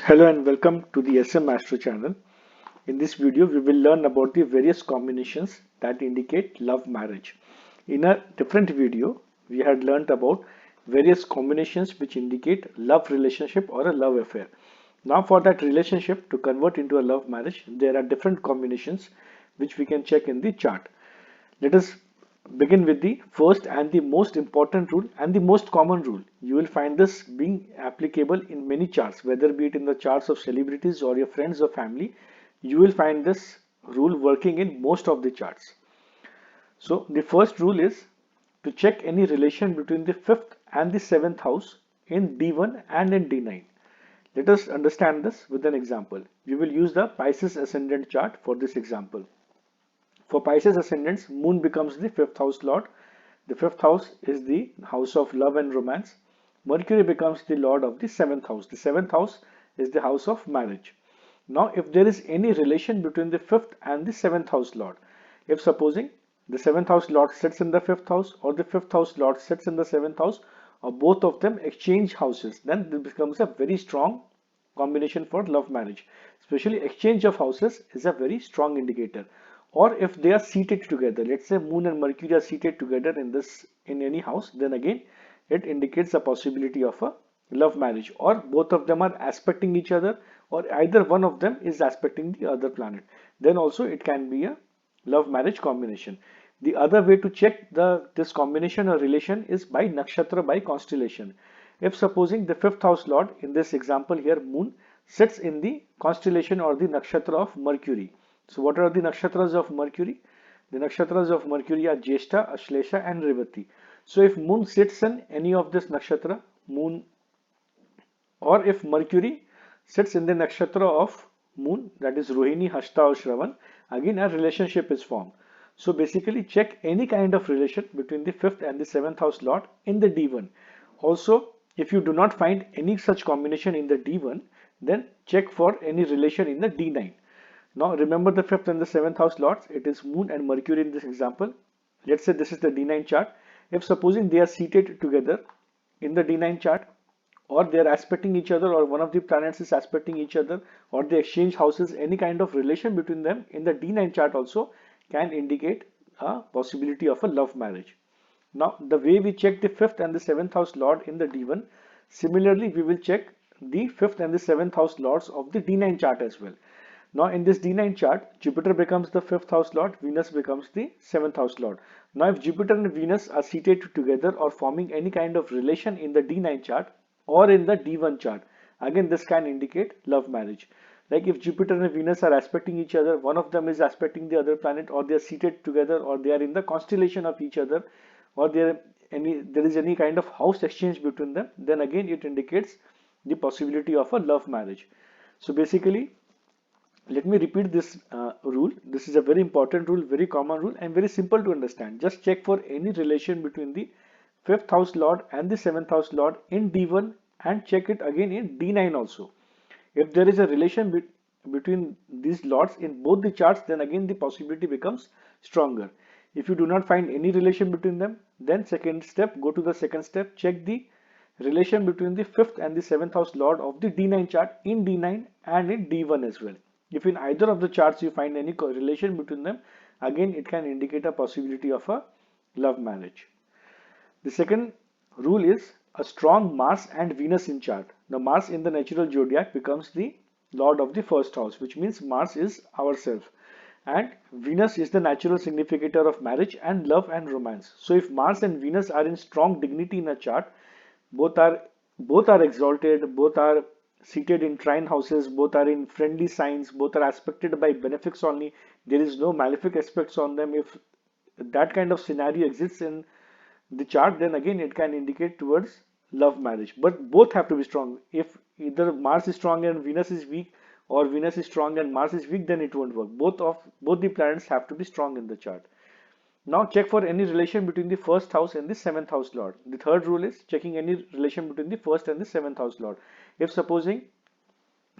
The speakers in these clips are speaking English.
Hello and welcome to the SM Astro Channel. In this video, we will learn about the various combinations that indicate love marriage. In a different video, we had learnt about various combinations which indicate love relationship or a love affair. Now for that relationship to convert into a love marriage, there are different combinations which we can check in the chart. Let us begin with the first and the most important rule and the most common rule. You will find this being applicable in many charts, whether be it in the charts of celebrities or your friends or family. You will find this rule working in most of the charts. So the first rule is to check any relation between the fifth and the seventh house in D1 and in D9. Let us understand this with an example. We will use the Pisces ascendant chart for this example. For Pisces ascendants, Moon becomes the fifth house lord. The fifth house is the house of love and romance. Mercury becomes the lord of the seventh house. The seventh house is the house of marriage. Now, if there is any relation between the fifth and the seventh house lord, if supposing the seventh house lord sits in the fifth house or the fifth house lord sits in the seventh house, or both of them exchange houses, then this becomes a very strong combination for love marriage. Especially exchange of houses is a very strong indicator. Or if they are seated together, let's say Moon and Mercury are seated together in any house, then again it indicates a possibility of a love marriage, or both of them are aspecting each other, or either one of them is aspecting the other planet, then also it can be a love marriage combination. The other way to check this combination or relation is by nakshatra, by constellation. If supposing the fifth house lord, in this example here Moon, sits in the constellation or the nakshatra of Mercury. So what are the nakshatras of Mercury? The nakshatras of Mercury are Jyeshtha, Ashlesha and Revati. So if Moon sits in any of this nakshatra, Moon, or if Mercury sits in the nakshatra of Moon, that is Rohini, Hashta or Shravan, again a relationship is formed. So basically check any kind of relation between the fifth and the seventh house lord in the D1. Also, if you do not find any such combination in the D1, then check for any relation in the D9. Now remember the fifth and the seventh house lords, it is Moon and Mercury in this example. Let's say this is the D9 chart. If supposing they are seated together in the D9 chart, or they are aspecting each other, or one of the planets is aspecting each other, or they exchange houses, any kind of relation between them in the D9 chart also can indicate a possibility of a love marriage. Now the way we check the fifth and the seventh house lord in the D1, similarly we will check the fifth and the seventh house lords of the D9 chart as well. Now in this D9 chart, Jupiter becomes the fifth house lord, Venus becomes the seventh house lord. Now if Jupiter and Venus are seated together or forming any kind of relation in the D9 chart or in the D1 chart, again this can indicate love marriage. Like if Jupiter and Venus are aspecting each other, one of them is aspecting the other planet, or they are seated together, or they are in the constellation of each other, or there is any kind of house exchange between them, then again it indicates the possibility of a love marriage. So basically, let me repeat this rule. This is a very important rule, very common rule, and very simple to understand. Just check for any relation between the fifth house lord and the seventh house lord in D1, and check it again in D9 also. If there is a relation between these lords in both the charts, then again the possibility becomes stronger. If you do not find any relation between them, then second step, go to the second step, check the relation between the fifth and the seventh house lord of the D9 chart in D9 and in D1 as well. If in either of the charts you find any correlation between them, again it can indicate a possibility of a love marriage. The second rule is a strong Mars and Venus in chart. Now Mars in the natural zodiac becomes the lord of the first house, which means Mars is ourself, and Venus is the natural significator of marriage and love and romance. So if Mars and Venus are in strong dignity in a chart, both are exalted, both are seated in trine houses, both are in friendly signs, both are aspected by benefics only, there is no malefic aspects on them. If that kind of scenario exists in the chart, then again it can indicate towards love marriage. But both have to be strong. If either Mars is strong and Venus is weak, or Venus is strong and Mars is weak, then it won't work. Both the planets have to be strong in the chart. Now check for any relation between the first house and the seventh house lord. The third rule is checking any relation between the first and the seventh house lord. If supposing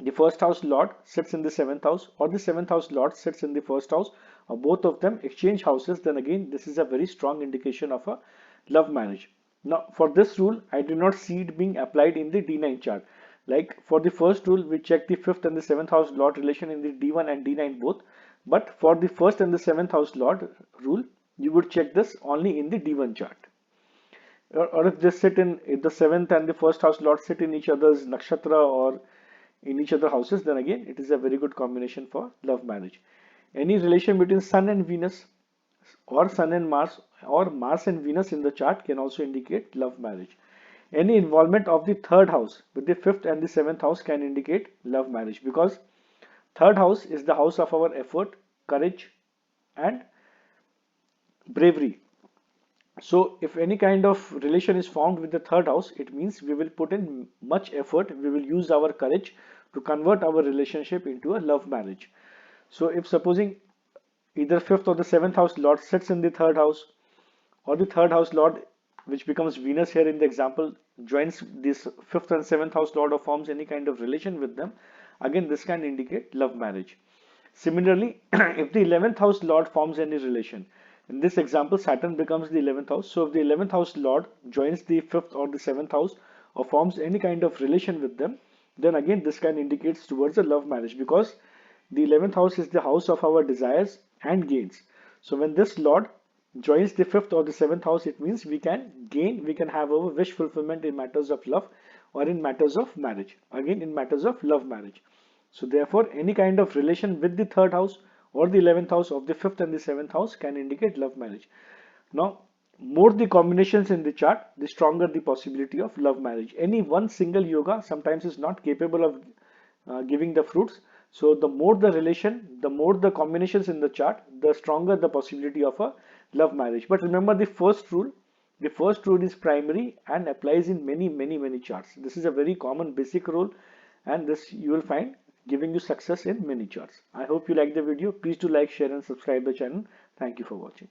the first house lord sits in the seventh house, or the seventh house lord sits in the first house, or both of them exchange houses, then again this is a very strong indication of a love marriage. Now for this rule, I do not see it being applied in the D9 chart. Like for the first rule, we check the 5th and the 7th house Lord relation in the D1 and D9 both. But for the 1st and the 7th house Lord rule, you would check this only in the D1 chart. Or if they sit if the 7th and the 1st house Lord sit in each other's nakshatra or in each other houses, then again it is a very good combination for love marriage. Any relation between Sun and Venus or Sun and Mars or Mars and Venus in the chart can also indicate love marriage. Any involvement of the third house with the 5th and the 7th house can indicate love marriage, because third house is the house of our effort, courage and bravery. So if any kind of relation is formed with the third house, it means we will put in much effort, we will use our courage to convert our relationship into a love marriage. So if supposing either 5th or the 7th house Lord sits in the third house, or the third house Lord, which becomes Venus here in the example, joins this 5th and 7th house Lord or forms any kind of relation with them, again this can indicate love marriage. Similarly, if the 11th house Lord forms any relation, in this example Saturn becomes the 11th house. So if the 11th house Lord joins the 5th or the 7th house or forms any kind of relation with them, then again this can indicate towards a love marriage, because the 11th house is the house of our desires and gains. So when this Lord joins the 5th or the 7th house, it means we can gain, we can have our wish fulfillment in matters of love or in matters of marriage, again in matters of love marriage. So therefore any kind of relation with the third house or the 11th house of the 5th and the 7th house can indicate love marriage. Now, more the combinations in the chart, the stronger the possibility of love marriage. Any one single yoga sometimes is not capable of giving the fruits. So the more the relation, the more the combinations in the chart, the stronger the possibility of a love marriage. But remember the first rule is primary and applies in many charts. This is a very common basic rule, and this you will find giving you success in many charts. I hope you like the video. Please do like, share and subscribe the channel. Thank you for watching.